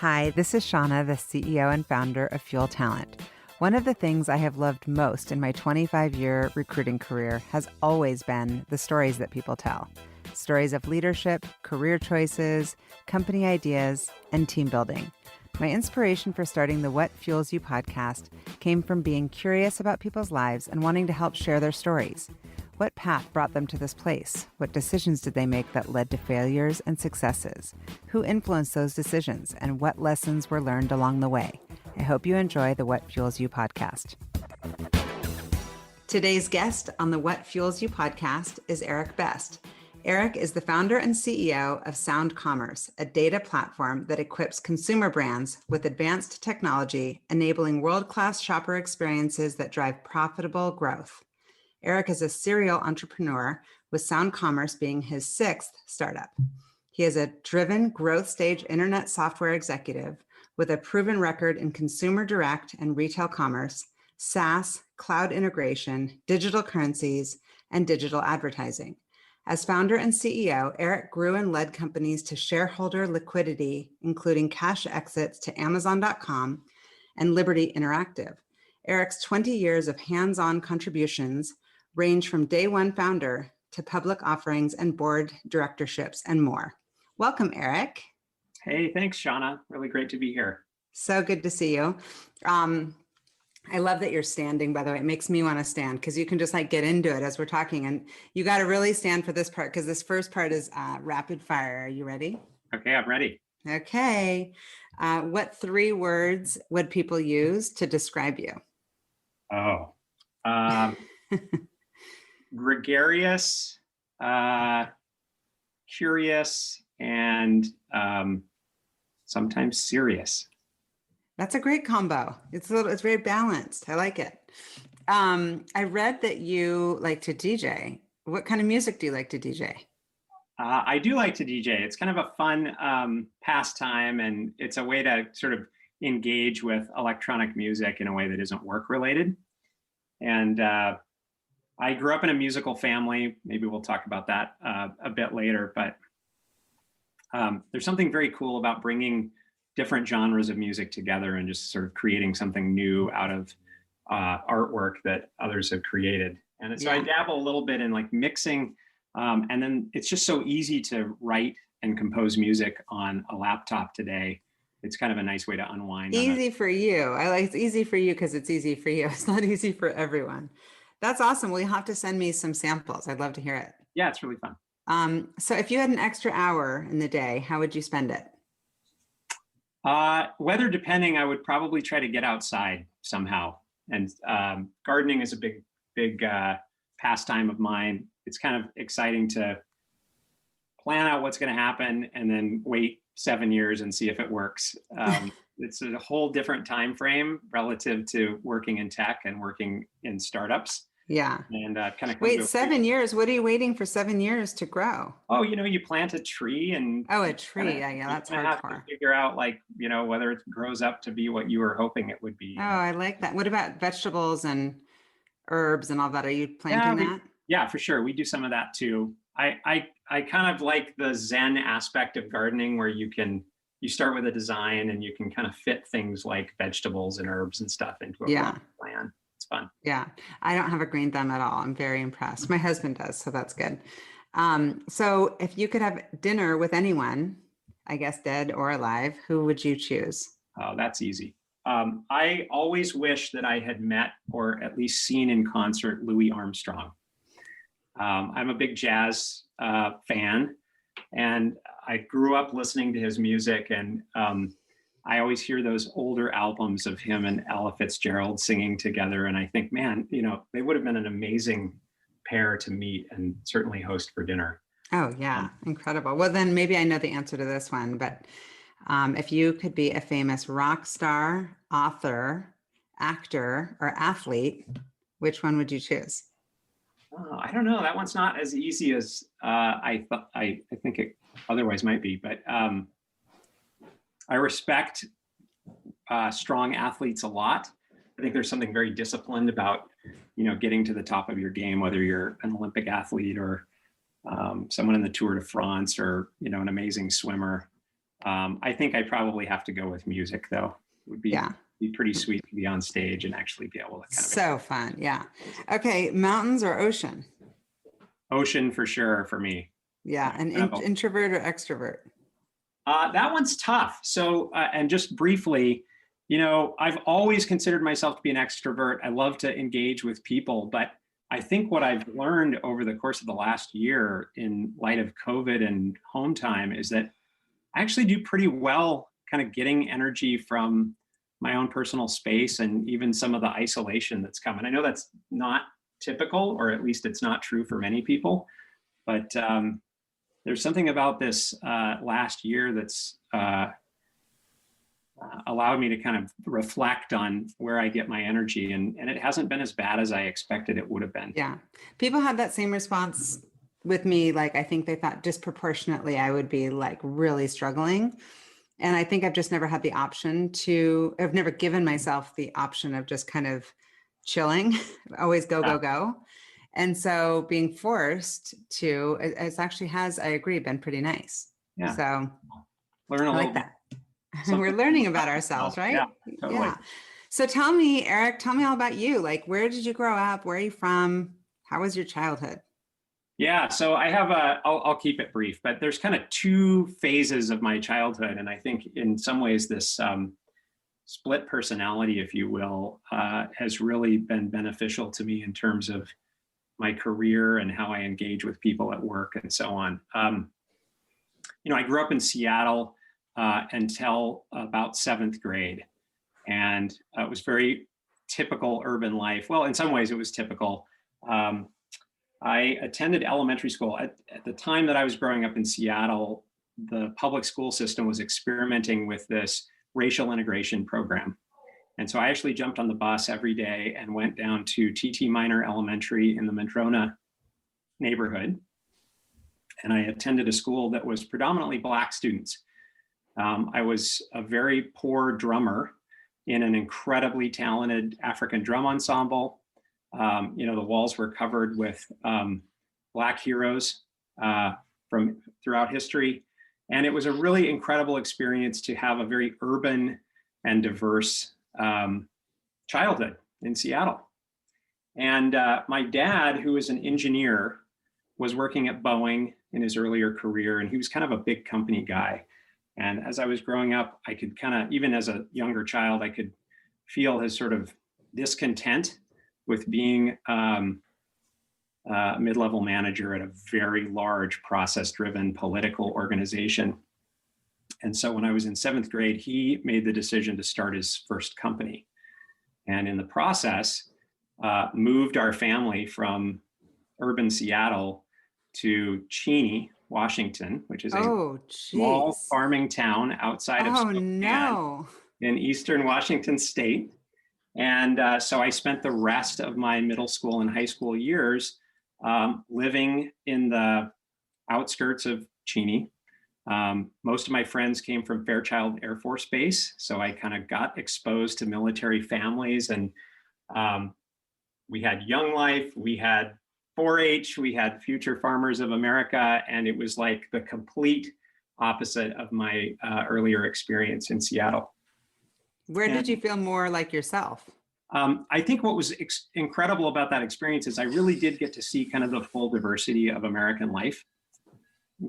Hi, this is Shauna, the CEO and founder of Fuel Talent. One of the things I have loved most in my 25-year recruiting career has always been the stories that people tell. Stories of leadership, career choices, company ideas, and team building. My inspiration for starting the What Fuels You podcast came from being curious about people's lives and wanting to help share their stories. What path brought them to this place? What decisions did they make that led to failures and successes? Who influenced those decisions, and what lessons were learned along the way? I hope you enjoy the What Fuels You podcast. Today's guest on the What Fuels You podcast is Eric Best. Eric is the founder and CEO of Sound Commerce, a data platform that equips consumer brands with advanced technology, enabling world-class shopper experiences that drive profitable growth. Eric is a serial entrepreneur, with Sound Commerce being his sixth startup. He is a driven growth stage internet software executive with a proven record in consumer direct and retail commerce, SaaS, cloud integration, digital currencies, and digital advertising. As founder and CEO, Eric grew and led companies to shareholder liquidity, including cash exits to Amazon.com and Liberty Interactive. Eric's 20 years of hands-on contributions range from day one founder to public offerings and board directorships and more. Welcome, Eric. Hey, thanks, Shauna. Really great to be here. So good to see you. I love that you're standing, by the way. It makes me want to stand because you can just get into it as we're talking. And you got to really stand for this part because this first part is rapid fire. Are you ready? Okay, I'm ready. Okay. What 3 words would people use to describe you? Gregarious, curious, and sometimes serious. That's a great combo. It's very balanced. I like it. I read that you like to DJ. What kind of music do you like to DJ? I do like to DJ. It's kind of a fun pastime, and it's a way to sort of engage with electronic music in a way that isn't work related. And I grew up in a musical family. Maybe we'll talk about that a bit later, but there's something very cool about bringing different genres of music together and just sort of creating something new out of artwork that others have created. And so I dabble a little bit in mixing, and then it's just so easy to write and compose music on a laptop today. It's kind of a nice way to unwind. Easy for you. It's easy for you because it's easy for you. It's not easy for everyone. That's awesome. Well, you'll have to send me some samples. I'd love to hear it. Yeah, it's really fun. So if you had an extra hour in the day, how would you spend it? Weather depending, I would probably try to get outside somehow. And gardening is a big pastime of mine. It's kind of exciting to plan out what's going to happen and then wait 7 years and see if it works. It's a whole different time frame relative to working in tech and working in startups. Yeah. And kind of wait 7 years. What are you waiting for 7 years to grow? Oh, you plant a tree and a tree. Yeah, that's hardcore. Have to figure out whether it grows up to be what you were hoping it would be. Oh, I like that. What about vegetables and herbs and all that? Are you planting that? Yeah, for sure. We do some of that too. I kind of like the Zen aspect of gardening where you start with a design and you can kind of fit things like vegetables and herbs and stuff into a plan. It's fun. Yeah. I don't have a green thumb at all. I'm very impressed. My husband does, so that's good. So if you could have dinner with anyone, I guess dead or alive, who would you choose? Oh, that's easy. I always wish that I had met or at least seen in concert Louis Armstrong. I'm a big jazz fan, and I grew up listening to his music, and I always hear those older albums of him and Ella Fitzgerald singing together. And I think, man, they would have been an amazing pair to meet and certainly host for dinner. Oh, yeah. Incredible. Well, then maybe I know the answer to this one, but if you could be a famous rock star, author, actor, or athlete, which one would you choose? Oh, I don't know. That one's not as easy as I think it otherwise might be, but I respect strong athletes a lot. I think there's something very disciplined about, getting to the top of your game, whether you're an Olympic athlete or someone in the Tour de France or, an amazing swimmer. I think I probably have to go with music, though. Would be pretty sweet to be on stage and actually be able to kind of So fun. Yeah. Okay. Mountains or ocean? ocean for sure for me. Yeah. An Kind of introvert or extrovert? that one's tough. So, and just briefly, I've always considered myself to be an extrovert. I love to engage with people, but I think what I've learned over the course of the last year in light of COVID and home time is that I actually do pretty well kind of getting energy from my own personal space and even some of the isolation that's come. And I know that's not typical, or at least it's not true for many people, but there's something about this last year that's allowed me to kind of reflect on where I get my energy. And it hasn't been as bad as I expected it would have been. Yeah. People had that same response with me. Like, I think they thought disproportionately I would be like really struggling. And I think I've just never had the option I've never given myself the option of just kind of chilling, always go, go, go. And so being forced to, it's actually has, I agree, been pretty nice. Yeah. So learn a I like that. We're learning about ourselves, right? Yeah, totally. Yeah. So tell me, Eric, tell me all about you. Like, where did you grow up? Where are you from? How was your childhood? Yeah, so I have I'll keep it brief, but there's kind of two phases of my childhood. And I think in some ways this split personality, if you will, has really been beneficial to me in terms of my career and how I engage with people at work and so on. I grew up in Seattle until about 7th grade. And it was very typical urban life. Well, in some ways it was typical. I attended elementary school. At the time that I was growing up in Seattle, the public school system was experimenting with this racial integration program. And so I actually jumped on the bus every day and went down to T.T. Minor Elementary in the Madrona neighborhood. And I attended a school that was predominantly Black students. I was a very poor drummer in an incredibly talented African drum ensemble. The walls were covered with Black heroes from throughout history. And it was a really incredible experience to have a very urban and diverse childhood in Seattle. And my dad, who was an engineer, was working at Boeing in his earlier career, and he was kind of a big company guy. And as I was growing up, I could kind of, even as a younger child, I could feel his sort of discontent with being a mid-level manager at a very large process-driven political organization. And so when I was in 7th grade, he made the decision to start his first company. And in the process, moved our family from urban Seattle to Cheney, Washington, which is a small farming town outside of Spokane in eastern Washington state. And so I spent the rest of my middle school and high school years living in the outskirts of Cheney. Most of my friends came from Fairchild Air Force Base, so I kind of got exposed to military families, and we had Young Life, we had 4-H, we had Future Farmers of America, and it was like the complete opposite of my earlier experience in Seattle. Where did you feel more like yourself? I think what was incredible about that experience is I really did get to see kind of the full diversity of American life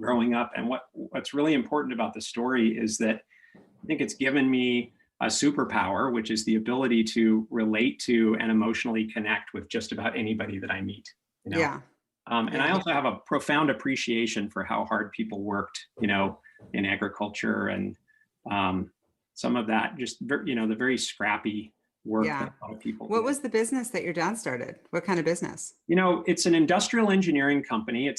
growing up. And what's really important about the story is that I think it's given me a superpower, which is the ability to relate to and emotionally connect with just about anybody that I meet. Yeah. And I also have a profound appreciation for how hard people worked, in agriculture and some of that, just, the very scrappy work that a lot of people What did. was the business that your dad started? What kind of business? It's an industrial engineering company.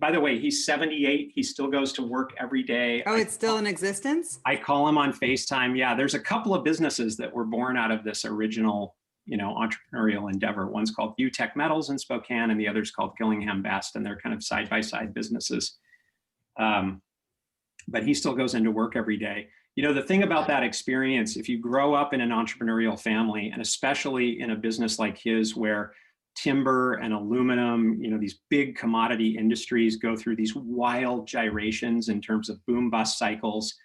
By the way, he's 78. He still goes to work every day. Oh, it's still in existence? I call him on FaceTime. Yeah, there's a couple of businesses that were born out of this original, entrepreneurial endeavor. One's called UTech Metals in Spokane, and the other's called Gillingham Best, and they're kind of side-by-side businesses. But he still goes into work every day. The thing about that experience, if you grow up in an entrepreneurial family, and especially in a business like his, where timber and aluminum, these big commodity industries go through these wild gyrations in terms of boom bust cycles,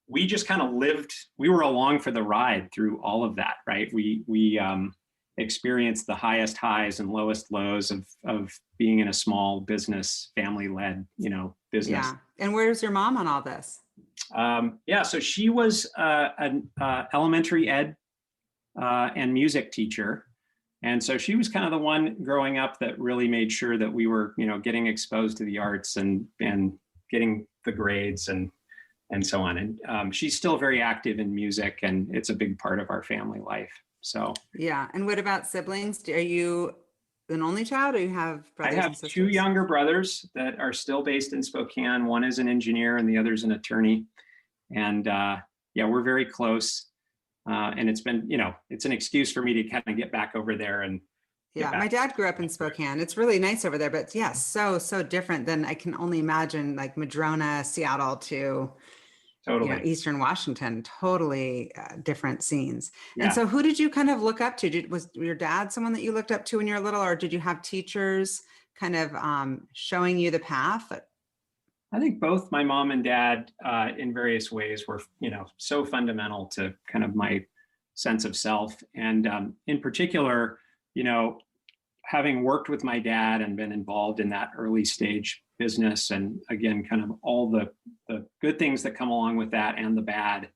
we just kind of lived, we were along for the ride through all of that, right? We experienced the highest highs and lowest lows of being in a small business, family-led, business. Yeah. And where's your mom on all this? Yeah, so she was an elementary ed and music teacher. And so she was kind of the one growing up that really made sure that we were, getting exposed to the arts and getting the grades and so on. And she's still very active in music, and it's a big part of our family life. So yeah. And what about siblings? Are you an only child, or you have brothers I have and sisters? two younger brothers that are still based in Spokane. One is an engineer and the other is an attorney. And yeah, we're very close. And it's been, it's an excuse for me to kind of get back over there and yeah, my dad grew up in Spokane. It's really nice over there, but yeah, so different than I can only imagine, like Madrona, Seattle to totally Eastern Washington, totally different scenes. Yeah. And so who did you kind of look up to? Was your dad someone that you looked up to when you were little, or did you have teachers kind of showing you the path? I think both my mom and dad in various ways were, so fundamental to kind of my sense of self. And in particular, having worked with my dad and been involved in that early stage business, and again, kind of all the good things that come along with that and the bad.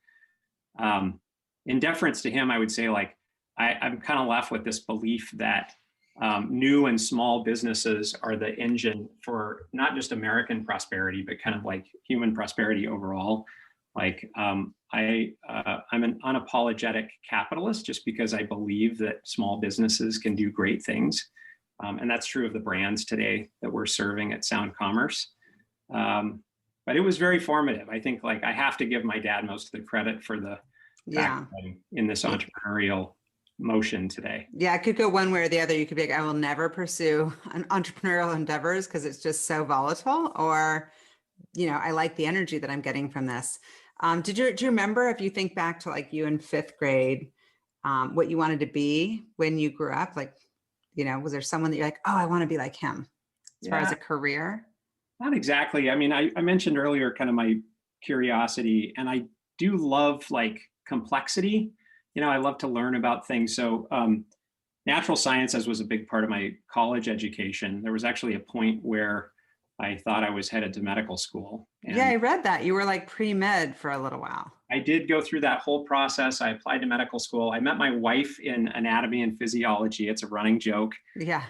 In deference to him, I would say, like, I'm kind of left with this belief that new and small businesses are the engine for not just American prosperity, but kind of like human prosperity overall. Like, I'm an unapologetic capitalist just because I believe that small businesses can do great things. And that's true of the brands today that we're serving at Sound Commerce. But it was very formative. I think, like, I have to give my dad most of the credit for the fact that I'm in this entrepreneurial motion today. Yeah, it could go one way or the other. You could be like, I will never pursue an entrepreneurial endeavors because it's just so volatile, or, I like the energy that I'm getting from this. Do you remember, if you think back to like you in fifth grade, what you wanted to be when you grew up? Like, was there someone that you're like, oh, I want to be like him as far as a career? Not exactly. I mean, I mentioned earlier kind of my curiosity, and I do love like complexity. I love to learn about things. So natural sciences was a big part of my college education. There was actually a point where I thought I was headed to medical school. And yeah, I read that. You were like pre-med for a little while. I did go through that whole process. I applied to medical school. I met my wife in anatomy and physiology. It's a running joke. Yeah.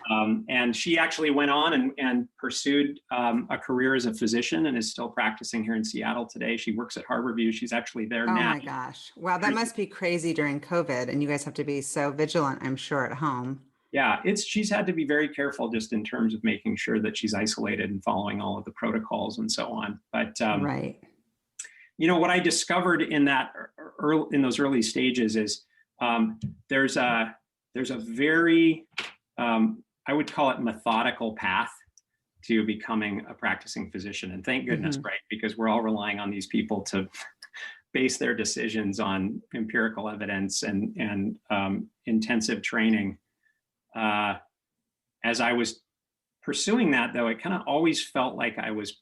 And she actually went on and pursued a career as a physician and is still practicing here in Seattle today. She works at Harborview. She's actually there now. Oh my gosh. Wow. That must be crazy during COVID. And you guys have to be so vigilant, I'm sure, at home. Yeah, she's had to be very careful just in terms of making sure that she's isolated and following all of the protocols and so on. But right. What I discovered in those early stages is there's a very I would call it methodical path to becoming a practicing physician. And thank goodness, right? Because we're all relying on these people to base their decisions on empirical evidence and intensive training. As I was pursuing that, though, it kind of always felt like I was,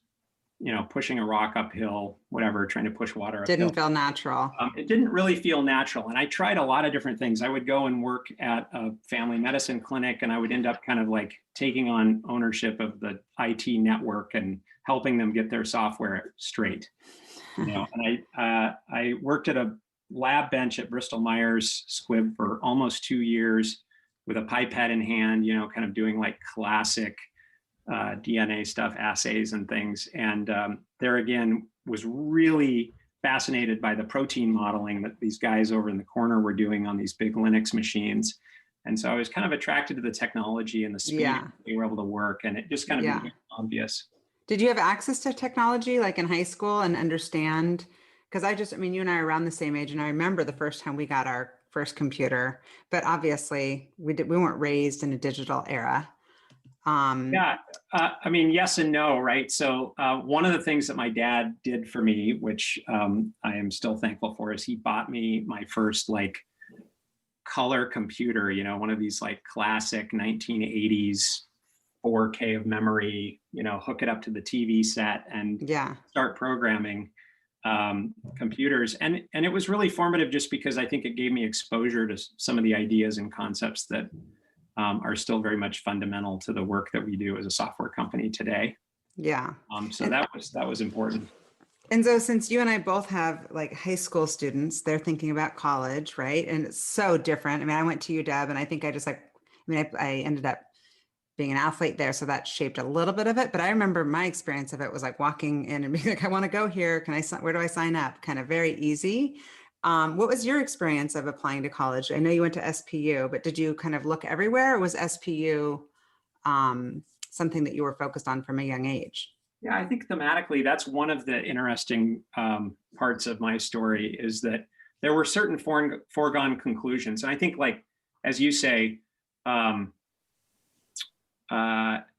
pushing a rock uphill, whatever, trying to push water uphill. Didn't feel natural. It didn't really feel natural. And I tried a lot of different things. I would go and work at a family medicine clinic, and I would end up kind of like taking on ownership of the IT network and helping them get their software straight. And I worked at a lab bench at Bristol Myers Squibb for almost 2 years with a pipette in hand, kind of doing like classic DNA stuff, assays and things. And there again, was really fascinated by the protein modeling that these guys over in the corner were doing on these big Linux machines. And so I was kind of attracted to the technology and the speed they were able to work. And it just kind of became obvious. Did you have access to technology like in high school and understand? Because you and I are around the same age, and I remember the first time we got our first computer, but obviously we weren't raised in a digital era. Yes and no, right? So one of the things that my dad did for me, which I am still thankful for, is he bought me my first like color computer, one of these like classic 1980s 4K of memory, hook it up to the TV set and start programming. computers. And it was really formative just because I think it gave me exposure to some of the ideas and concepts that are still very much fundamental to the work that we do as a software company today. Yeah. So And, that was important. and so since you and I both have like high school students, they're thinking about college, right? And it's so different. I mean, I went to UW and I think I just like, I ended up being an athlete there. So that shaped a little bit of it. But I remember my experience of it was like walking in and being like, I want to go here. Where do I sign up? Kind of very easy. What was your experience of applying to college? I know you went to SPU, but did you kind of look everywhere, or was SPU something that you were focused on from a young age? Yeah, I think thematically, that's one of the interesting parts of my story is that there were certain foregone conclusions. And I think, like, as you say,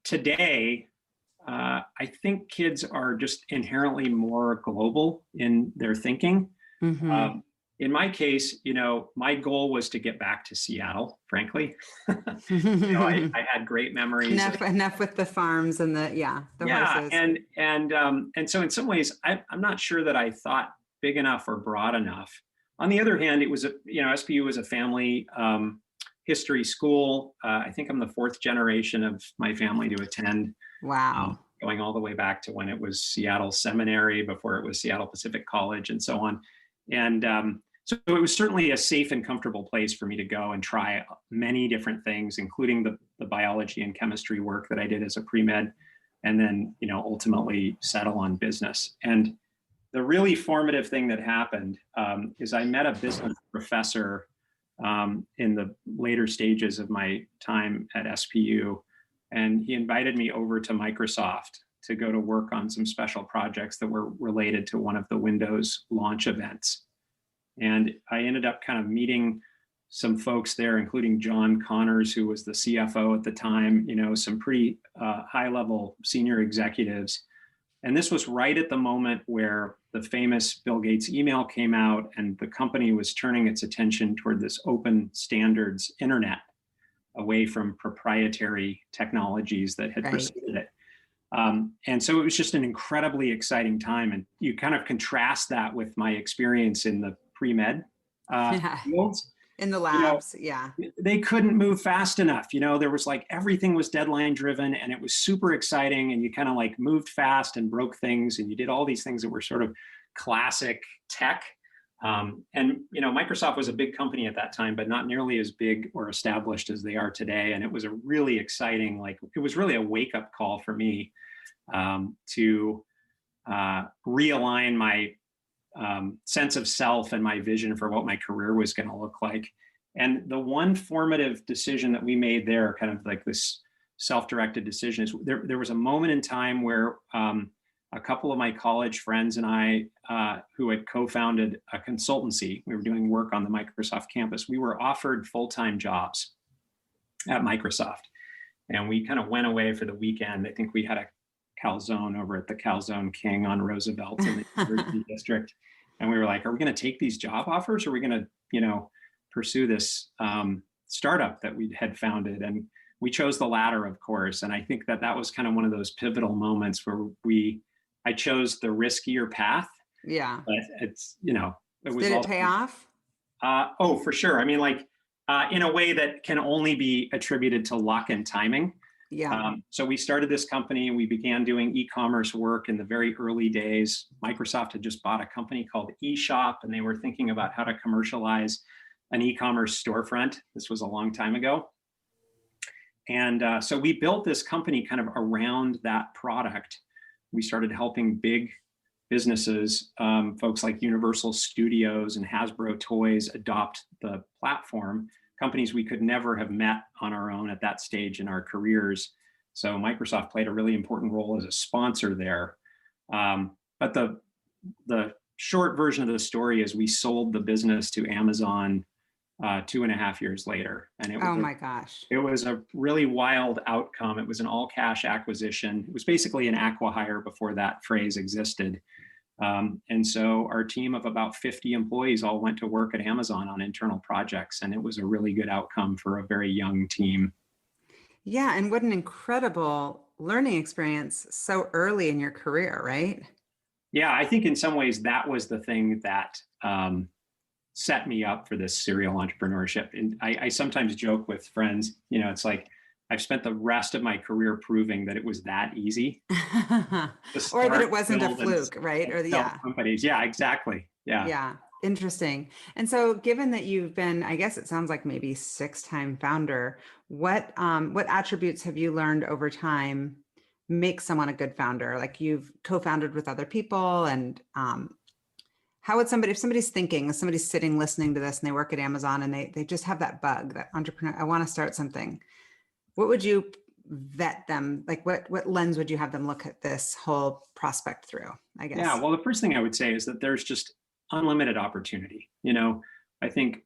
today, I think kids are just inherently more global in their thinking. Mm-hmm. In my case, my goal was to get back to Seattle, frankly. I had great memories. Enough with the farms and the horses. And so in some ways, I'm not sure that I thought big enough or broad enough. On the other hand, it was SPU was a family history school. I think I'm the fourth generation of my family to attend. Wow. Going all the way back to when it was Seattle Seminary before it was Seattle Pacific College and so on. And so it was certainly a safe and comfortable place for me to go and try many different things, including the biology and chemistry work that I did as a pre-med, and then, ultimately settle on business. And the really formative thing that happened is I met a business professor in the later stages of my time at SPU, and he invited me over to Microsoft to go to work on some special projects that were related to one of the Windows launch events. And I ended up kind of meeting some folks there, including John Connors, who was the CFO at the time, some pretty high-level senior executives. And this was right at the moment where the famous Bill Gates email came out and the company was turning its attention toward this open standards internet, away from proprietary technologies that had preceded it. And so it was just an incredibly exciting time. And you kind of contrast that with my experience in the pre-med fields. In the labs, They couldn't move fast enough. There was like everything was deadline driven and it was super exciting. And you kind of like moved fast and broke things. And you did all these things that were sort of classic tech. And Microsoft was a big company at that time, but not nearly as big or established as they are today. And it was a really exciting, it was really a wake up call for me to realign my sense of self and my vision for what my career was going to look like. And the one formative decision that we made there, kind of like this self-directed decision, is there was a moment in time where a couple of my college friends and I, who had co-founded a consultancy, we were doing work on the Microsoft campus, we were offered full-time jobs at Microsoft. And we kind of went away for the weekend. I think we had a calzone over at the Calzone King on Roosevelt in the University District. And we were like, are we going to take these job offers? Or are we going to, pursue this startup that we had founded? And we chose the latter, of course. And I think that was kind of one of those pivotal moments where I chose the riskier path. Yeah. But it's, it was. Did it pay off? Oh, for sure. I mean, in a way that can only be attributed to luck and timing. Yeah. So we started this company and we began doing e-commerce work in the very early days. Microsoft had just bought a company called eShop, and they were thinking about how to commercialize an e-commerce storefront. This was a long time ago. And so we built this company kind of around that product. We started helping big businesses, folks like Universal Studios and Hasbro Toys, adopt the platform, companies we could never have met on our own at that stage in our careers. So Microsoft played a really important role as a sponsor there. But the short version of the story is we sold the business to Amazon 2.5 years later. And it was my gosh. It was a really wild outcome. It was an all-cash acquisition. It was basically an acqui-hire before that phrase existed. And so our team of about 50 employees all went to work at Amazon on internal projects, and it was a really good outcome for a very young team. Yeah, and what an incredible learning experience so early in your career, right? Yeah, I think in some ways that was the thing that set me up for this serial entrepreneurship. And I sometimes joke with friends, it's like I've spent the rest of my career proving that it was that easy to Or that start, it wasn't a build, and fluke, right? Or sell yeah. companies. Yeah, exactly. Yeah. Yeah, interesting. And so given that you've been, I guess it sounds like maybe six-time founder, what attributes have you learned over time make someone a good founder? Like you've co-founded with other people and how would somebody, if somebody's thinking, if somebody's sitting listening to this and they work at Amazon and they just have that bug, that entrepreneur, I want to start something. What would you vet them? Like what lens would you have them look at this whole prospect through, I Yeah. guess? Well, the first thing I would say is that there's just unlimited opportunity. I think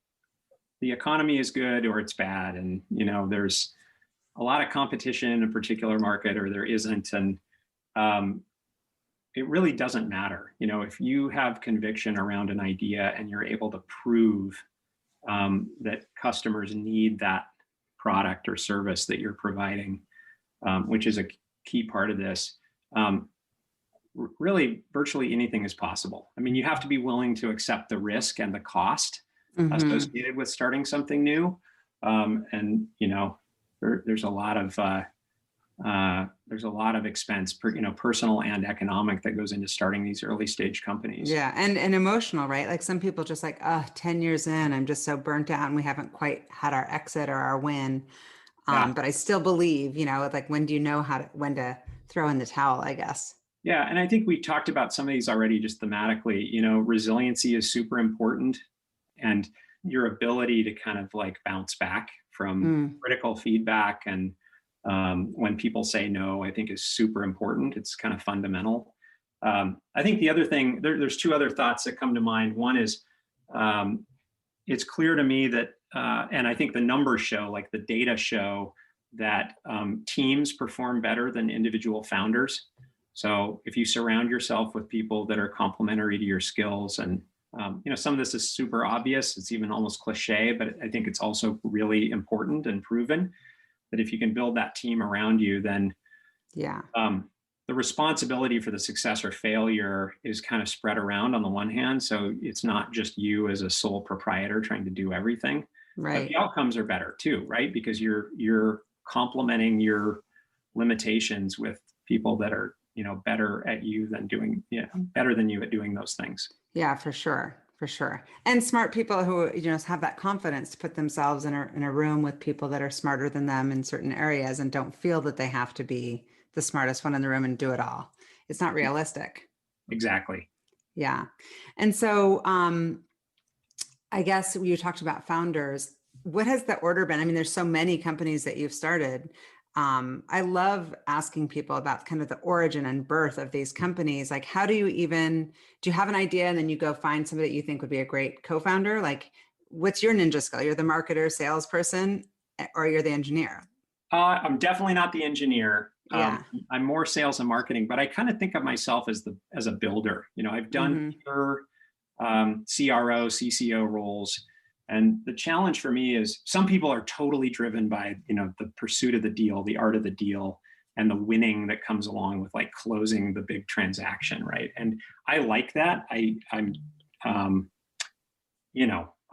the economy is good or it's bad. And, there's a lot of competition in a particular market or there isn't. And um, it really doesn't matter. If you have conviction around an idea and you're able to prove that customers need that product or service that you're providing, which is a key part of this, really virtually anything is possible. I mean, you have to be willing to accept the risk and the cost Hmm. associated with starting something new. And there's a lot of expense, personal and economic, that goes into starting these early stage companies. Yeah, and emotional, right? Like some people just like, 10 years in, I'm just so burnt out and we haven't quite had our exit or our win. Yeah, But I still believe, like when do you know when to throw in the towel, I guess. yeah, and I think we talked about some of these already, just thematically. Resiliency is super important, and your ability to kind of like bounce back from Mm, critical feedback and when people say no, I think is super important. It's kind of fundamental. I think the other thing, there's two other thoughts that come to mind. One is um, it's clear to me that, and I think the numbers show, like the data show, that teams perform better than individual founders. So if you surround yourself with people that are complementary to your skills, and some of this is super obvious, it's even almost cliche, but I think it's also really important and proven that if you can build that team around you, then yeah, the responsibility for the success or failure is kind of spread around on the one hand. So it's not just you as a sole proprietor trying to do everything, but the right. outcomes are better too, right? Because you're complementing your limitations with people that are better at you than doing better than you at doing those things. Yeah, for sure. For sure. And smart people who, have that confidence to put themselves in a room with people that are smarter than them in certain areas and don't feel that they have to be the smartest one in the room and do it all. It's not realistic. Exactly. Yeah. And so I guess you talked about founders. What has the order been? I mean, there's so many companies that you've started. I love asking people about kind of the origin and birth of these companies. Like, how do you have an idea and then you go find somebody that you think would be a great co-founder? Like, what's your ninja skill? You're the marketer, salesperson, or you're the engineer? I'm definitely not the engineer. Yeah. I'm more sales and marketing, but I kind of think of myself as a builder. I've done Hmm. pure CRO, CCO roles. And the challenge for me is some people are totally driven by, the pursuit of the deal, the art of the deal, and the winning that comes along with like closing the big transaction, right? And I like that. Um,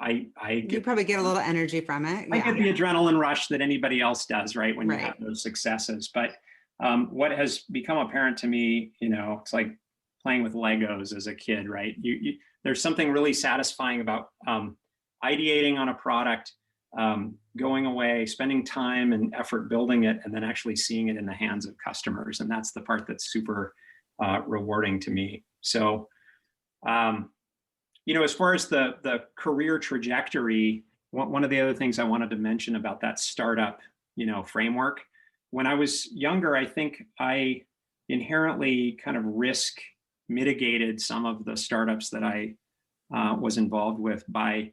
I You get probably get a little energy from it. I get Yeah. the adrenaline rush that anybody else does, right? When you have Right. those successes. But what has become apparent to me, it's like playing with Legos as a kid, right? There's something really satisfying about ideating on a product, going away, spending time and effort building it, and then actually seeing it in the hands of customers. And that's the part that's super rewarding to me. So, as far as the career trajectory, one of the other things I wanted to mention about that startup, framework. When I was younger, I think I inherently kind of risk mitigated some of the startups that I was involved with by,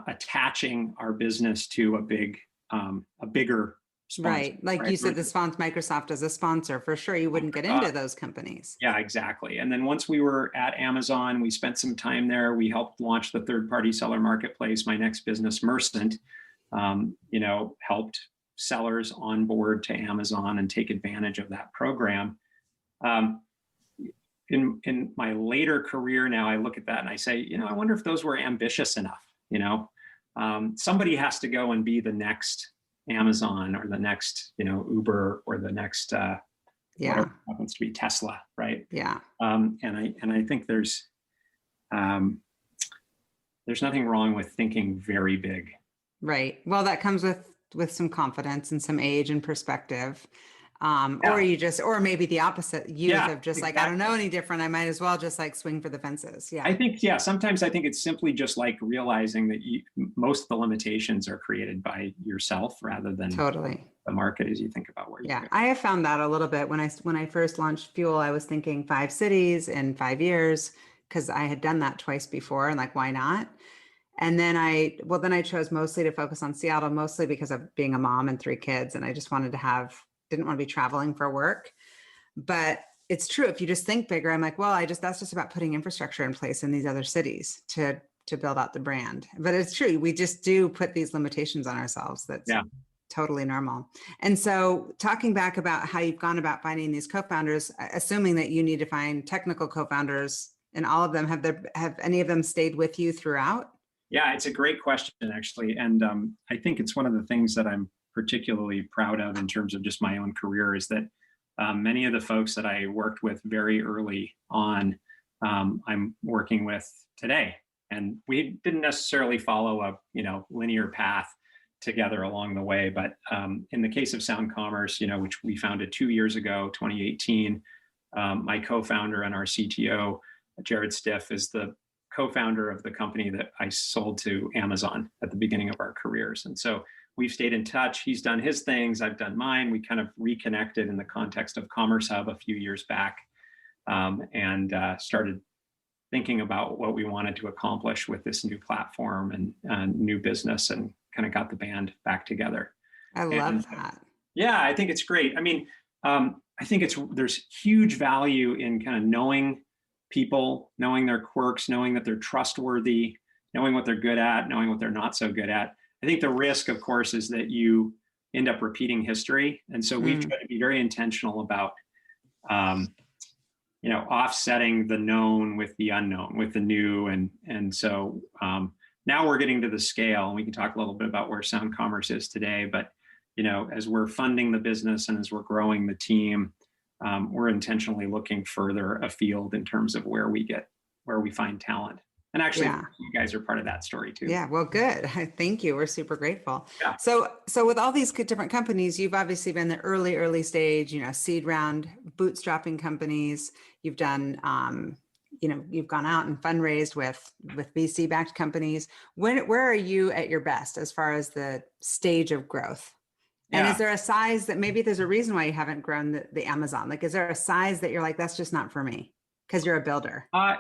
attaching our business to a bigger sponsor. Right. Like Right. you said, the sponsor, Microsoft as a sponsor, for sure, you wouldn't get into those companies. Yeah, exactly. And then once we were at Amazon, we spent some time there. We helped launch the third-party seller marketplace. My next business, Mercent, helped sellers onboard to Amazon and take advantage of that program. Um, in my later career now, I look at that and I say, I wonder if those were ambitious enough. Somebody has to go and be the next Amazon or the next, Uber or the next whatever happens to be Tesla, right? Yeah. And I think there's nothing wrong with thinking very big. Right. Well, that comes with some confidence and some age and perspective. Or maybe the opposite youth of just like, I don't know any different. I might as well just like swing for the fences. Yeah. Sometimes I think it's simply just like realizing that most of the limitations are created by yourself rather than totally the market as you think about where you're going. I have found that a little bit when I first launched Fuel, I was thinking 5 cities in 5 years because I had done that twice before and like, why not? And then I chose mostly to focus on Seattle, mostly because of being a mom and 3 kids. And I just didn't want to be traveling for work. But it's true. If you just think bigger, I'm like, well, that's just about putting infrastructure in place in these other cities to build out the brand. But it's true. We just do put these limitations on ourselves. That's totally normal. And so talking back about how you've gone about finding these co-founders, assuming that you need to find technical co-founders and all of them, have any of them stayed with you throughout? Yeah, it's a great question, actually. And I think it's one of the things that I'm particularly proud of in terms of just my own career is that many of the folks that I worked with very early on, I'm working with today. And we didn't necessarily follow a linear path together along the way. But in the case of Sound Commerce, which we founded 2 years ago, 2018, my co-founder and our CTO, Jared Stiff, is the co-founder of the company that I sold to Amazon at the beginning of our careers. And so we've stayed in touch. He's done his things, I've done mine. We kind of reconnected in the context of Commerce Hub a few years back, and started thinking about what we wanted to accomplish with this new platform and new business, and kind of got the band back together. I love that. Yeah, I think it's great. I mean, I think there's huge value in kind of knowing people, knowing their quirks, knowing that they're trustworthy, knowing what they're good at, knowing what they're not so good at. I think the risk, of course, is that you end up repeating history. And so we've tried to be very intentional about, offsetting the known with the unknown, with the new. And so now we're getting to the scale, and we can talk a little bit about where Sound Commerce is today. But, as we're funding the business and as we're growing the team, we're intentionally looking further afield in terms of where we find talent. And actually, you guys are part of that story too. Yeah, well, good. Thank you. We're super grateful. Yeah. So with all these different companies, you've obviously been the early stage, seed round, bootstrapping companies. You've done, you've gone out and fundraised with VC-backed companies. Where are you at your best as far as the stage of growth? And is there a size that maybe there's a reason why you haven't grown the Amazon? Like, is there a size that you're like, that's just not for me? Because you're a builder. I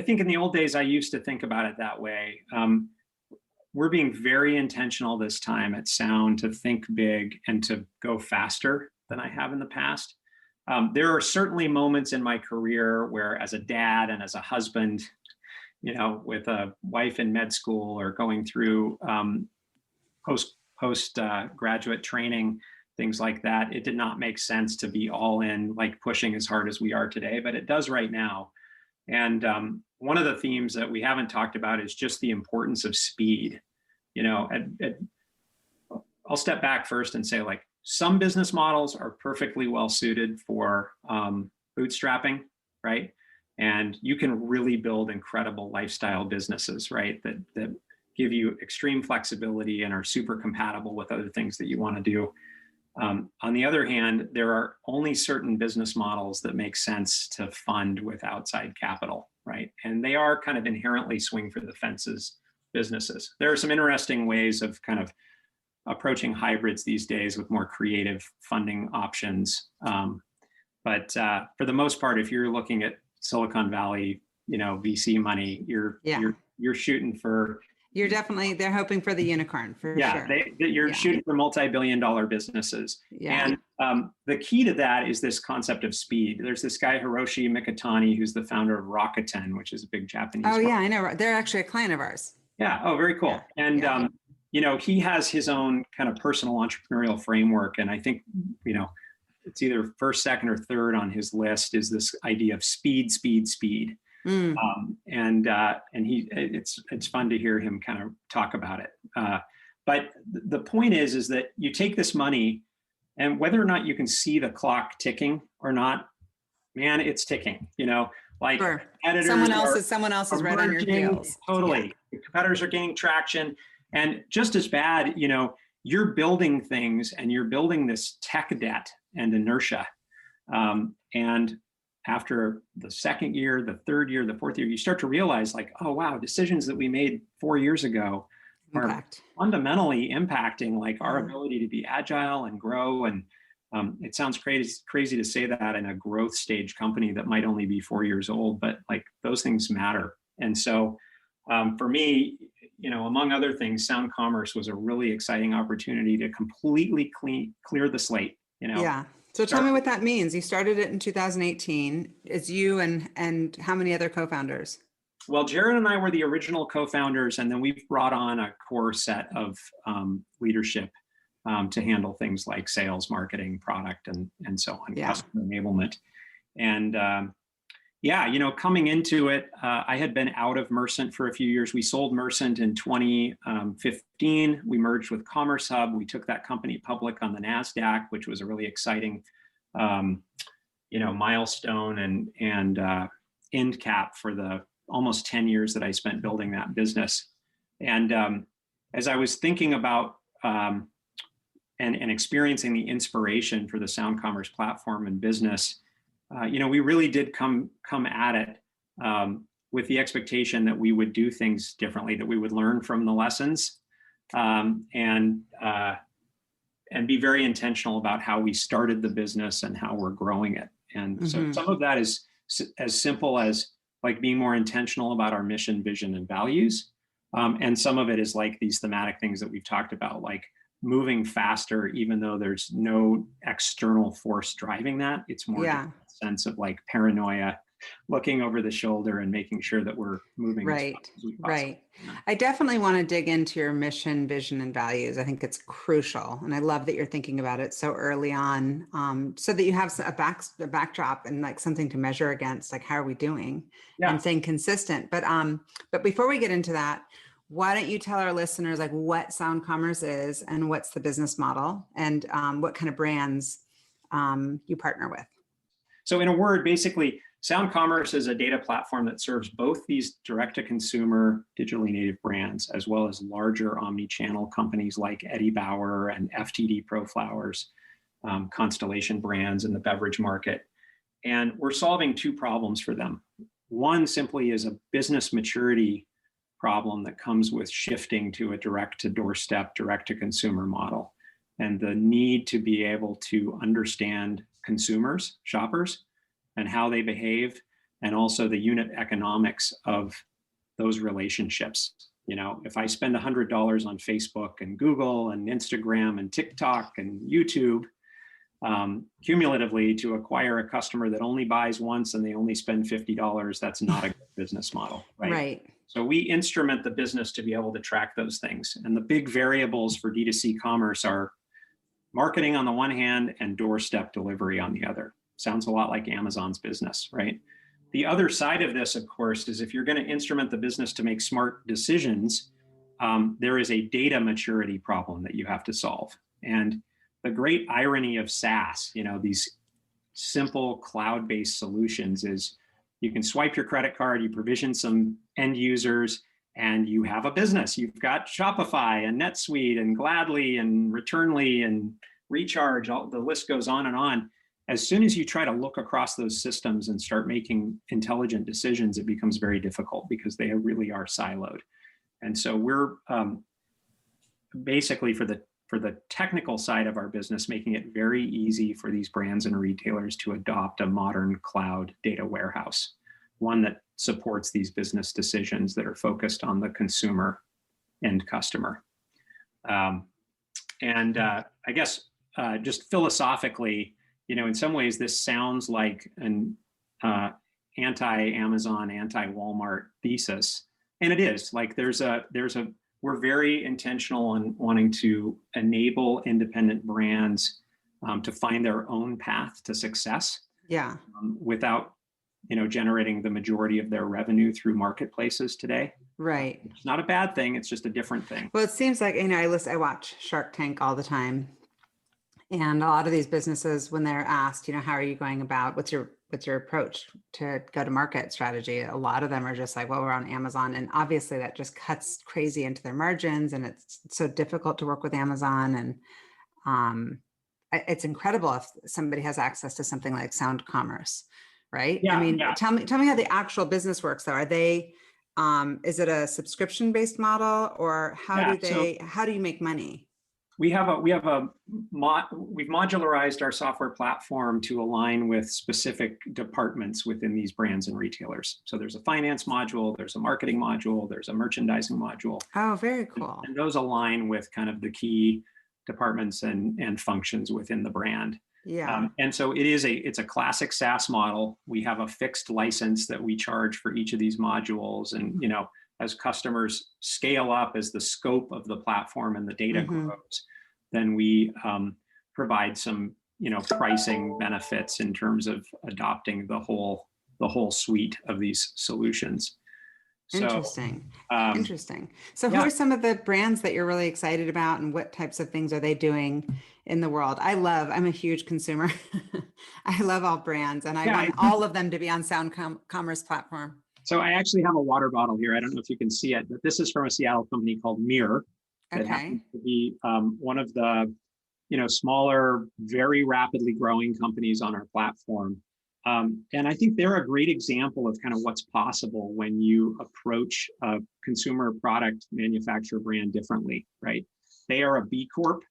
think in the old days, I used to think about it that way. We're being very intentional this time at Sound to think big and to go faster than I have in the past. There are certainly moments in my career where, as a dad and as a husband, with a wife in med school or going through post graduate training, things like that, it did not make sense to be all in, like pushing as hard as we are today, but it does right now. And one of the themes that we haven't talked about is just the importance of speed. I'll step back first and say, like, some business models are perfectly well suited for bootstrapping, right? And you can really build incredible lifestyle businesses, right? That give you extreme flexibility and are super compatible with other things that you want to do. On the other hand, there are only certain business models that make sense to fund with outside capital, right? And they are kind of inherently swing for the fences businesses. There are some interesting ways of kind of approaching hybrids these days with more creative funding options. But for the most part, if you're looking at Silicon Valley, VC money, you're shooting for. They're hoping for the unicorn for sure. You're shooting for multi-billion-dollar businesses. Yeah. And the key to that is this concept of speed. There's this guy, Hiroshi Mikitani, who's the founder of Rakuten, which is a big Japanese. Oh, yeah, I know. They're actually a client of ours. Yeah. Oh, very cool. Yeah. And, he has his own kind of personal entrepreneurial framework. And I think, it's either first, second, or third on his list is this idea of speed, speed, speed. Mm. And it's fun to hear him kind of talk about it. But the point is that you take this money, and whether or not you can see the clock ticking or not, man, it's ticking. Like Sure. editors, someone else is right on your heels. Totally, the competitors are gaining traction, and just as bad, you're building things, and you're building this tech debt and inertia, and after the second year, the third year, the fourth year, you start to realize, like, oh wow, decisions that we made 4 years ago are fundamentally impacting like our ability to be agile and grow. And it sounds crazy to say that in a growth stage company that might only be 4 years old, but like those things matter. And so for me, among other things, Sound Commerce was a really exciting opportunity to completely clear the slate. Yeah. So tell me what that means. You started it in 2018. It's you and how many other co-founders? Well, Jared and I were the original co-founders, and then we've brought on a core set of leadership to handle things like sales, marketing, product, and so on, customer enablement. And coming into it, I had been out of Mercent for a few years. We sold Mercent in 2015. We merged with Commerce Hub. We took that company public on the NASDAQ, which was a really exciting, milestone and end cap for the almost 10 years that I spent building that business. And as I was thinking about and experiencing the inspiration for the Sound Commerce platform and business, we really did come at it with the expectation that we would do things differently, that we would learn from the lessons, and be very intentional about how we started the business and how we're growing it. And so some of that is as simple as like being more intentional about our mission, vision, and values. And some of it is like these thematic things that we've talked about, like moving faster, even though there's no external force driving that. It's more a sense of like paranoia, looking over the shoulder and making sure that we're moving. Right. I definitely want to dig into your mission, vision, and values. I think it's crucial. And I love that you're thinking about it so early on, so that you have a backdrop and like something to measure against, like how are we doing and staying consistent. But before we get into that, why don't you tell our listeners like what Sound Commerce is and what's the business model and what kind of brands you partner with? So in a word, basically, Sound Commerce is a data platform that serves both these direct-to-consumer digitally native brands, as well as larger omni-channel companies like Eddie Bauer and FTD ProFlowers, Constellation Brands in the beverage market. And we're solving two problems for them. One simply is a business maturity problem that comes with shifting to a direct-to-doorstep, direct-to-consumer model, and the need to be able to understand consumers, shoppers, and how they behave, and also the unit economics of those relationships. If I spend $100 on Facebook and Google and Instagram and TikTok and YouTube, cumulatively to acquire a customer that only buys once and they only spend $50, that's not a good business model, right? Right. So we instrument the business to be able to track those things. And the big variables for D2C commerce are marketing on the one hand and doorstep delivery on the other. Sounds a lot like Amazon's business, right? The other side of this, of course, is if you're going to instrument the business to make smart decisions, there is a data maturity problem that you have to solve. And the great irony of SaaS, these simple cloud-based solutions is you can swipe your credit card, you provision some end users, and you have a business. You've got Shopify and NetSuite and Gladly and Returnly and Recharge, the list goes on and on. As soon as you try to look across those systems and start making intelligent decisions, it becomes very difficult because they really are siloed. And so we're basically for the technical side of our business, making it very easy for these brands and retailers to adopt a modern cloud data warehouse, one that supports these business decisions that are focused on the consumer and customer. I guess just philosophically, in some ways, this sounds like an anti-Amazon, anti-Walmart thesis, and it is. Like we're very intentional on wanting to enable independent brands to find their own path to success. Yeah. Without, generating the majority of their revenue through marketplaces today. Right. It's not a bad thing. It's just a different thing. Well, it seems like, I watch Shark Tank all the time. And a lot of these businesses, when they're asked, how are you going about, what's your approach to go to market strategy? A lot of them are just like, well, we're on Amazon. And obviously that just cuts crazy into their margins. And it's so difficult to work with Amazon. And it's incredible if somebody has access to something like Sound Commerce, right? Yeah. Tell me how the actual business works though. Are they, is it a subscription-based model, or how do you make money? We've modularized our software platform to align with specific departments within these brands and retailers. So there's a finance module, there's a marketing module, there's a merchandising module. Oh, very cool. And those align with kind of the key departments and functions within the brand. Yeah. And so it's a classic SaaS model. We have a fixed license that we charge for each of these modules. And, as customers scale up, as the scope of the platform and the data grows, then we provide some, pricing benefits in terms of adopting the whole suite of these solutions. Interesting. So who Yeah. are some of the brands that you're really excited about, and what types of things are they doing in the world? I'm a huge consumer. I love all brands, and I want all of them to be on Sound Commerce platform. So I actually have a water bottle here. I don't know if you can see it, but this is from a Seattle company called Mirror. That happens to be one of the, smaller, very rapidly growing companies on our platform. And I think they're a great example of kind of what's possible when you approach a consumer product manufacturer brand differently, right? They are a B Corp,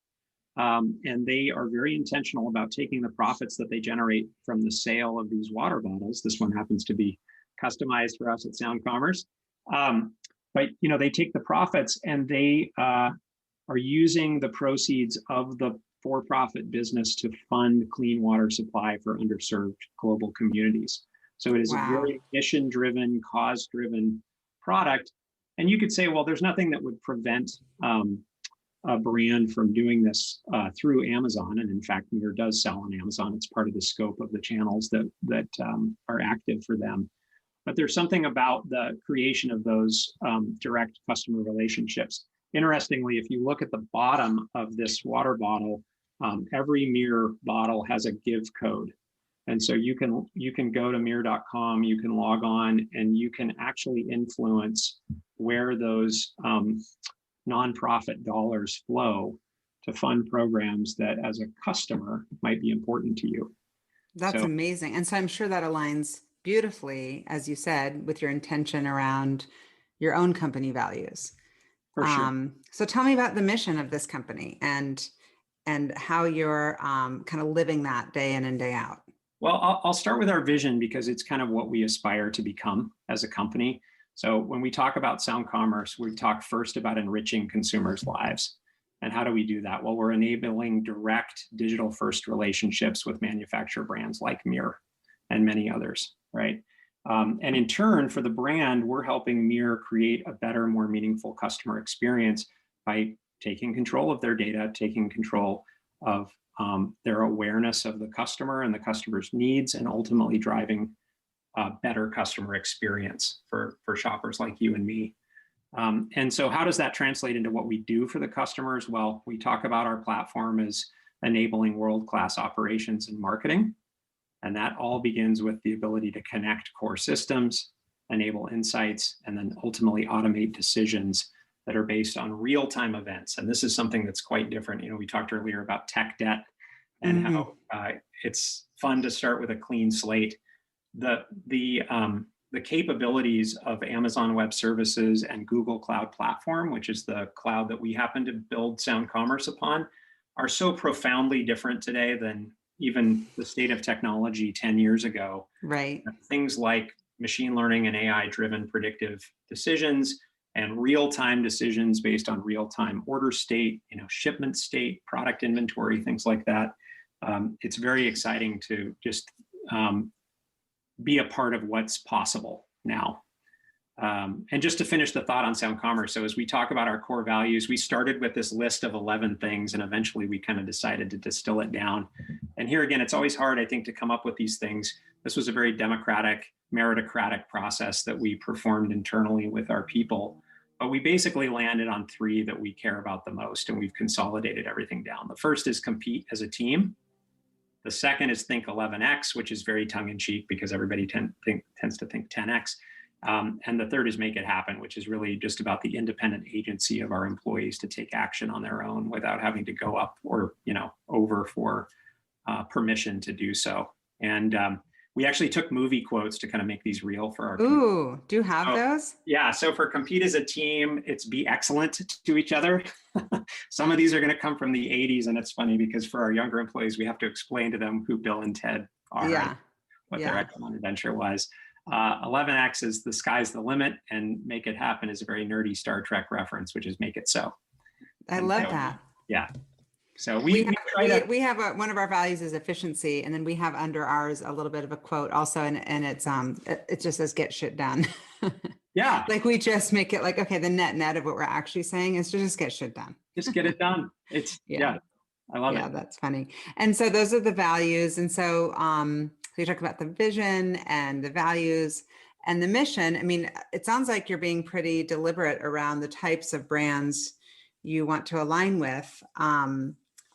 and they are very intentional about taking the profits that they generate from the sale of these water bottles. This one happens to be customized for us at Sound Commerce. But they take the profits and they are using the proceeds of the for-profit business to fund clean water supply for underserved global communities. So it is a very mission-driven, cause-driven product. And you could say, well, there's nothing that would prevent a brand from doing this through Amazon. And in fact, Mirror does sell on Amazon. It's part of the scope of the channels that are active for them. But there's something about the creation of those direct customer relationships. Interestingly, if you look at the bottom of this water bottle, every Mirror bottle has a give code. And so you can go to mirror.com, you can log on, and you can actually influence where those nonprofit dollars flow to fund programs that as a customer might be important to you. That's amazing. And so I'm sure that aligns beautifully, as you said, with your intention around your own company values. For sure. So tell me about the mission of this company and how you're kind of living that day in and day out. Well, I'll start with our vision because it's kind of what we aspire to become as a company. So when we talk about Sound Commerce, we talk first about enriching consumers' lives. And how do we do that? Well, we're enabling direct digital first relationships with manufacturer brands like Mirror and many others, right? And in turn, for the brand, we're helping Mirror create a better, more meaningful customer experience by taking control of their data, taking control of their awareness of the customer and the customer's needs, and ultimately driving a better customer experience for shoppers like you and me. And so how does that translate into what we do for the customers? Well, we talk about our platform as enabling world-class operations and marketing. And that all begins with the ability to connect core systems, enable insights, and then ultimately automate decisions that are based on real-time events. And this is something that's quite different. We talked earlier about tech debt and how it's fun to start with a clean slate. The capabilities of Amazon Web Services and Google Cloud Platform, which is the cloud that we happen to build Sound Commerce upon, are so profoundly different today than even the state of technology 10 years ago. Right. Things like machine learning and AI-driven predictive decisions and real-time decisions based on real-time order state, shipment state, product inventory, things like that. It's very exciting to just be a part of what's possible now. And just to finish the thought on Sound Commerce, so as we talk about our core values, we started with this list of 11 things, and eventually we kind of decided to distill it down. And here again, it's always hard, I think, to come up with these things. This was a very democratic, meritocratic process that we performed internally with our people. But we basically landed on 3 that we care about the most, and we've consolidated everything down. The first is compete as a team. The second is think 11x, which is very tongue-in-cheek because everybody tends to think 10x. And the third is make it happen, which is really just about the independent agency of our employees to take action on their own without having to go up or over for permission to do so. And we actually took movie quotes to kind of make these real for our people. Ooh, do you have those? Yeah, so for compete as a team, it's be excellent to each other. Some of these are going to come from the 80s, and it's funny because for our younger employees, we have to explain to them who Bill and Ted are, what their excellent adventure was. 11X is the sky's the limit, and make it happen is a very nerdy Star Trek reference, which is make it so. I love that. Yeah. So we have one of our values is efficiency, and then we have under ours a little bit of a quote also, and it's it just says get shit done. Yeah. Like we just make it like, okay, the net of what we're actually saying is to just get shit done. Just get it done. It's I love it. Yeah, that's funny. And so those are the values. And so you talk about the vision and the values and the mission. I mean, it sounds like you're being pretty deliberate around the types of brands you want to align with.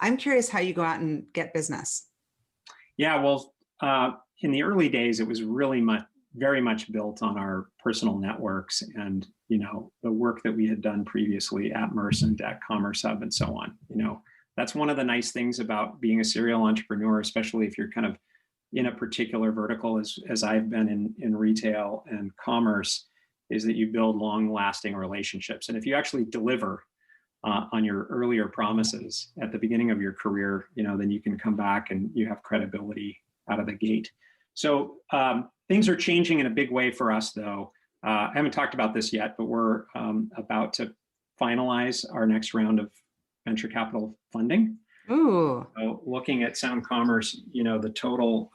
I'm curious how you go out and get business. Yeah, well, in the early days, it was really very much built on our personal networks and, the work that we had done previously at Mersant, at Commerce Hub, and so on. That's one of the nice things about being a serial entrepreneur, especially if you're kind of in a particular vertical, as I've been in retail and commerce, is that you build long-lasting relationships. And if you actually deliver on your earlier promises at the beginning of your career, then you can come back and you have credibility out of the gate. So things are changing in a big way for us, though. I haven't talked about this yet, but we're about to finalize our next round of venture capital funding. Ooh. So looking at Sound Commerce, the total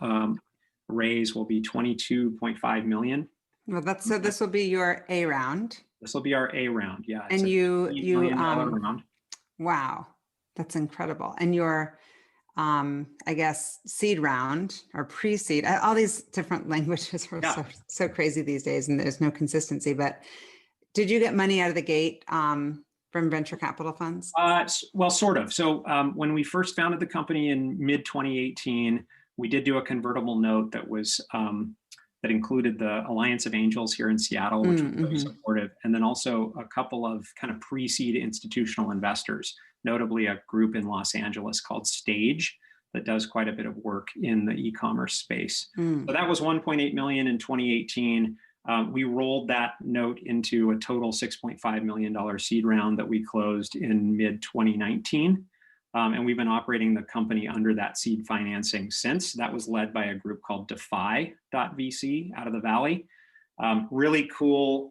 raise will be 22.5 million. Well, so this will be your A round. This will be our A round, yeah. And you round. Wow, that's incredible. And your I guess seed round or pre-seed, all these different languages are so crazy these days, and there's no consistency. But did you get money out of the gate from venture capital funds? Well, sort of. So when we first founded the company in mid 2018, we did do a convertible note that was that included the Alliance of Angels here in Seattle, which was very supportive, and then also a couple of kind of pre-seed institutional investors, notably a group in Los Angeles called Stage that does quite a bit of work in the e-commerce space. So that was 1.8 million in 2018. We rolled that note into a total $6.5 million seed round that we closed in mid 2019. And we've been operating the company under that seed financing since. That was led by a group called Defy.vc out of the Valley. Really cool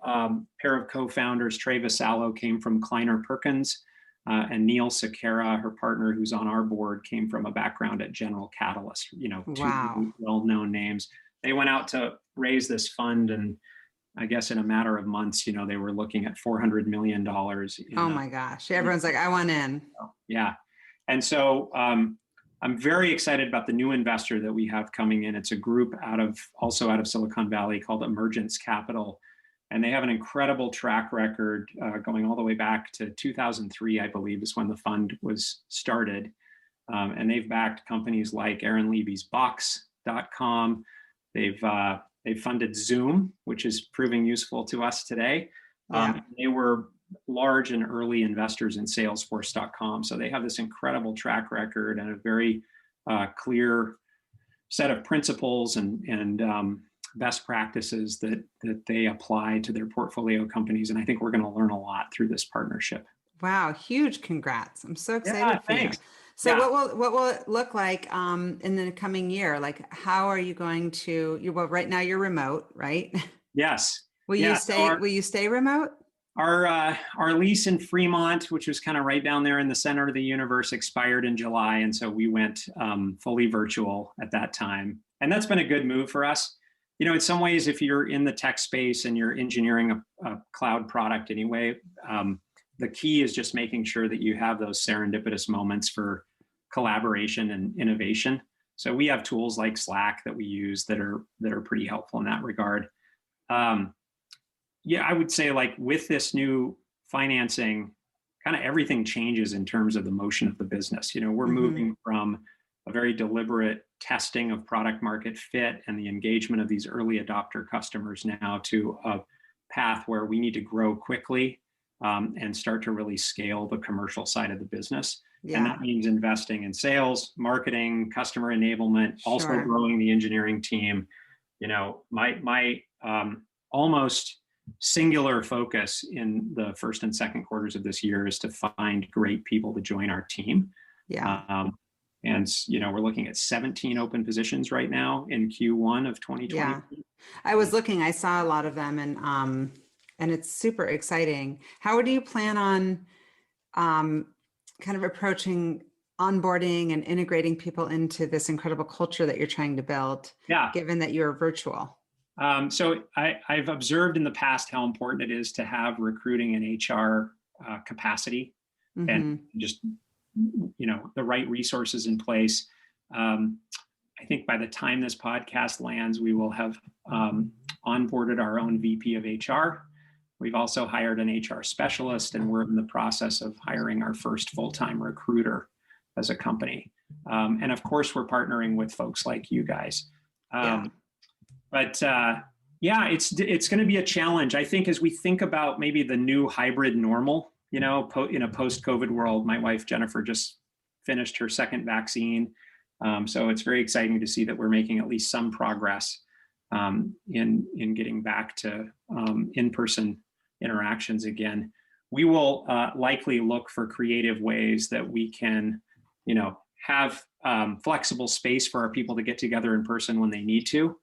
pair of co-founders. Trey Vassallo came from Kleiner Perkins, and Neil Sequeira, her partner, who's on our board, came from a background at General Catalyst. Two well-known names. They went out to raise this fund, and I guess in a matter of months, they were looking at $400 million. Oh my gosh! Everyone's like, I want in. Yeah. And so I'm very excited about the new investor that we have coming in. It's a group also out of Silicon Valley called Emergence Capital. And they have an incredible track record going all the way back to 2003, I believe, is when the fund was started. And they've backed companies like Aaron Levy's Box.com. They've funded Zoom, which is proving useful to us today. They were large and early investors in Salesforce.com. So they have this incredible track record and a very clear set of principles and best practices that they apply to their portfolio companies. And I think we're going to learn a lot through this partnership. Wow, huge congrats. I'm so excited for thanks. you. So what will it look like in the coming year? Like, how are you going to, well, right now you're remote, right? Yes. Will you stay remote? Our lease in Fremont, which was kind of right down there in the center of the universe, expired in July. And so we went fully virtual at that time. And that's been a good move for us. In some ways, if you're in the tech space and you're engineering a cloud product anyway, the key is just making sure that you have those serendipitous moments for collaboration and innovation. So we have tools like Slack that we use that are pretty helpful in that regard. Yeah, I would say like with this new financing, kind of everything changes in terms of the motion of the business. We're moving from a very deliberate testing of product market fit and the engagement of these early adopter customers now to a path where we need to grow quickly and start to really scale the commercial side of the business. Yeah. And that means investing in sales, marketing, customer enablement, also growing the engineering team. My almost singular focus in the first and second quarters of this year is to find great people to join our team. Yeah. And we're looking at 17 open positions right now in Q1 of 2020. Yeah, I was looking. I saw a lot of them, and it's super exciting. How do you plan on kind of approaching onboarding and integrating people into this incredible culture that you're trying to build? Yeah, given that you're virtual. So I've observed in the past how important it is to have recruiting and HR capacity and just the right resources in place. I think by the time this podcast lands, we will have onboarded our own VP of HR. We've also hired an HR specialist, and we're in the process of hiring our first full-time recruiter as a company. And of course, we're partnering with folks like you guys. But it's going to be a challenge. I think as we think about maybe the new hybrid normal, in a post-COVID world. My wife, Jennifer, just finished her second vaccine. So it's very exciting to see that we're making at least some progress in getting back to in-person interactions again. We will likely look for creative ways that we can, have flexible space for our people to get together in person when they need to.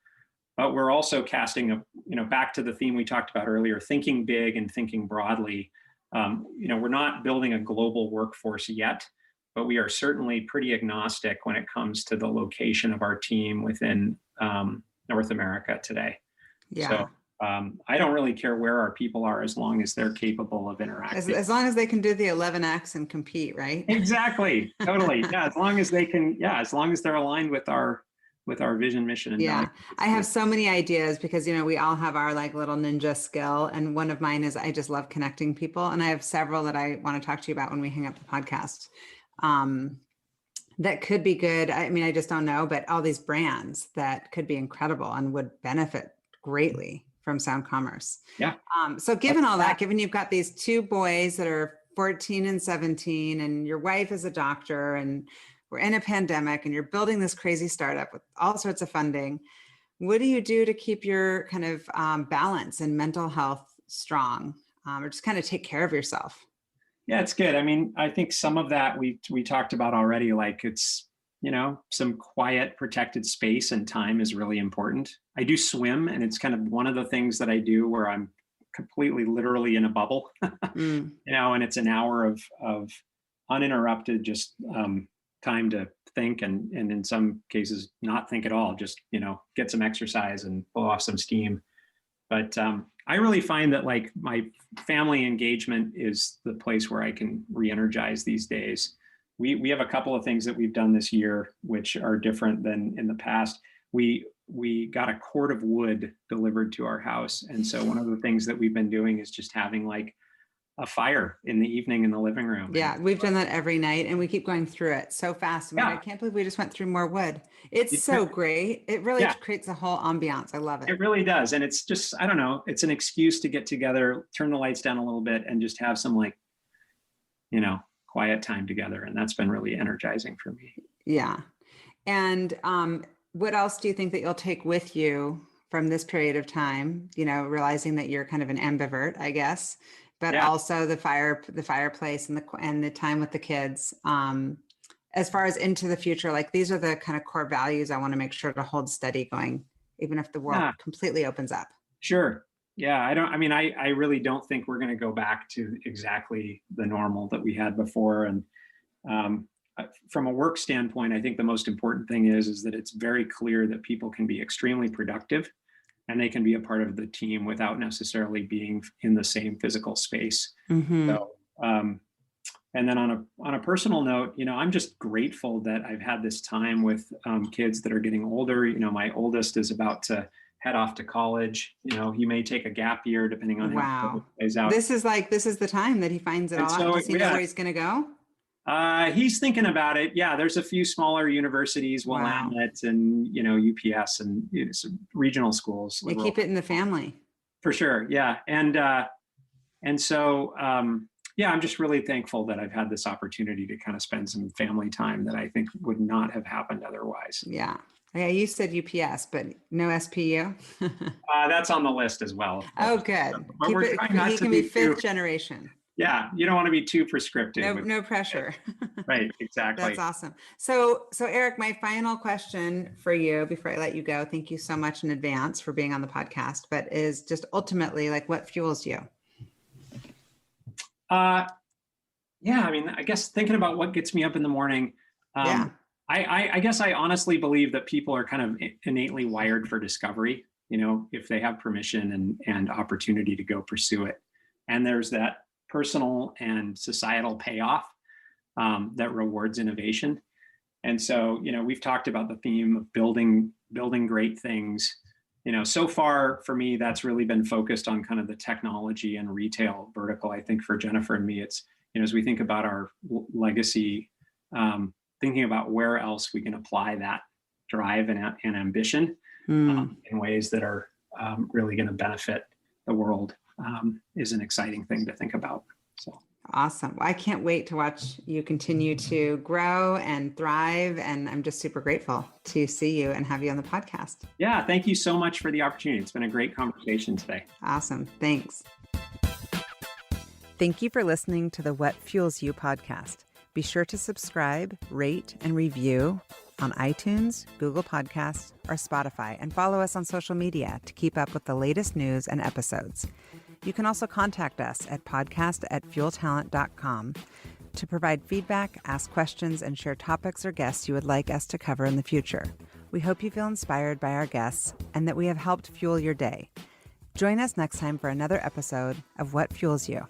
But we're also casting back to the theme we talked about earlier, thinking big and thinking broadly. We're not building a global workforce yet, but we are certainly pretty agnostic when it comes to the location of our team within North America today. Yeah. So I don't really care where our people are as long as they're capable of interacting. As long as they can do the 11X and compete, right? Exactly. Totally. Yeah. As long as they can. Yeah. As long as they're aligned with our vision, mission, and value. I have so many ideas because, we all have our like little ninja skill. And one of mine is I just love connecting people. And I have several that I want to talk to you about when we hang up the podcast that could be good. I mean, I just don't know, but all these brands that could be incredible and would benefit greatly from Sound Commerce. Yeah. So given all that, given you've got these two boys that are 14 and 17 and your wife is a doctor and we're in a pandemic and you're building this crazy startup with all sorts of funding, what do you do to keep your kind of balance and mental health strong, or just kind of take care of yourself? Yeah, it's good. I mean, I think some of that we talked about already, like it's, some quiet, protected space and time is really important. I do swim, and it's kind of one of the things that I do where I'm completely literally in a bubble, and it's an hour of uninterrupted, just time to think and in some cases not think at all, just get some exercise and blow off some steam. But I really find that like my family engagement is the place where I can re-energize these days. We have a couple of things that we've done this year which are different than in the past. We got a cord of wood delivered to our house, and so one of the things that we've been doing is just having like a fire in the evening in the living room. Yeah, we've done that every night and we keep going through it so fast. I mean, I can't believe we just went through more wood. It's so great. It really creates a whole ambiance. I love it. It really does. And it's just, I don't know, it's an excuse to get together, turn the lights down a little bit and just have some like, quiet time together. And that's been really energizing for me. Yeah. And what else do you think that you'll take with you from this period of time, realizing that you're kind of an ambivert, I guess, but also the fireplace and the time with the kids. As far as into the future, like these are the kind of core values I want to make sure to hold steady going, even if the world completely opens up. Sure. Yeah. I really don't think we're going to go back to exactly the normal that we had before. And from a work standpoint, I think the most important thing is that it's very clear that people can be extremely productive and they can be a part of the team without necessarily being in the same physical space. So, and then on a personal note, I'm just grateful that I've had this time with kids that are getting older. My oldest is about to head off to college. He may take a gap year depending on how it plays out. This is the time that he finds it all out. Does he know where he's going to go? He's thinking about it. Yeah, there's a few smaller universities, Willamette and UPS and some regional schools. They keep it in the family. For sure. Yeah, and so I'm just really thankful that I've had this opportunity to kind of spend some family time that I think would not have happened otherwise. Yeah. Yeah, you said UPS, but no SPU. That's on the list as well. Oh, good. He can be fifth generation. Yeah, you don't want to be too prescriptive. No pressure. Right, exactly. That's awesome. So Eric, my final question for you before I let you go, thank you so much in advance for being on the podcast, but is just ultimately like what fuels you? I guess thinking about what gets me up in the morning, I guess I honestly believe that people are kind of innately wired for discovery, if they have permission and opportunity to go pursue it. And there's that personal and societal payoff that rewards innovation. And so, we've talked about the theme of building great things. So far for me, that's really been focused on kind of the technology and retail vertical. I think for Jennifer and me, it's, as we think about our legacy, thinking about where else we can apply that drive and ambition in ways that are really going to benefit the world is an exciting thing to think about. So awesome. Well, I can't wait to watch you continue to grow and thrive. And I'm just super grateful to see you and have you on the podcast. Yeah. Thank you so much for the opportunity. It's been a great conversation today. Awesome. Thanks. Thank you for listening to the What Fuels You podcast. Be sure to subscribe, rate, and review on iTunes, Google Podcasts, or Spotify, and follow us on social media to keep up with the latest news and episodes. You can also contact us at podcast@fueltalent.com to provide feedback, ask questions, and share topics or guests you would like us to cover in the future. We hope you feel inspired by our guests and that we have helped fuel your day. Join us next time for another episode of What Fuels You.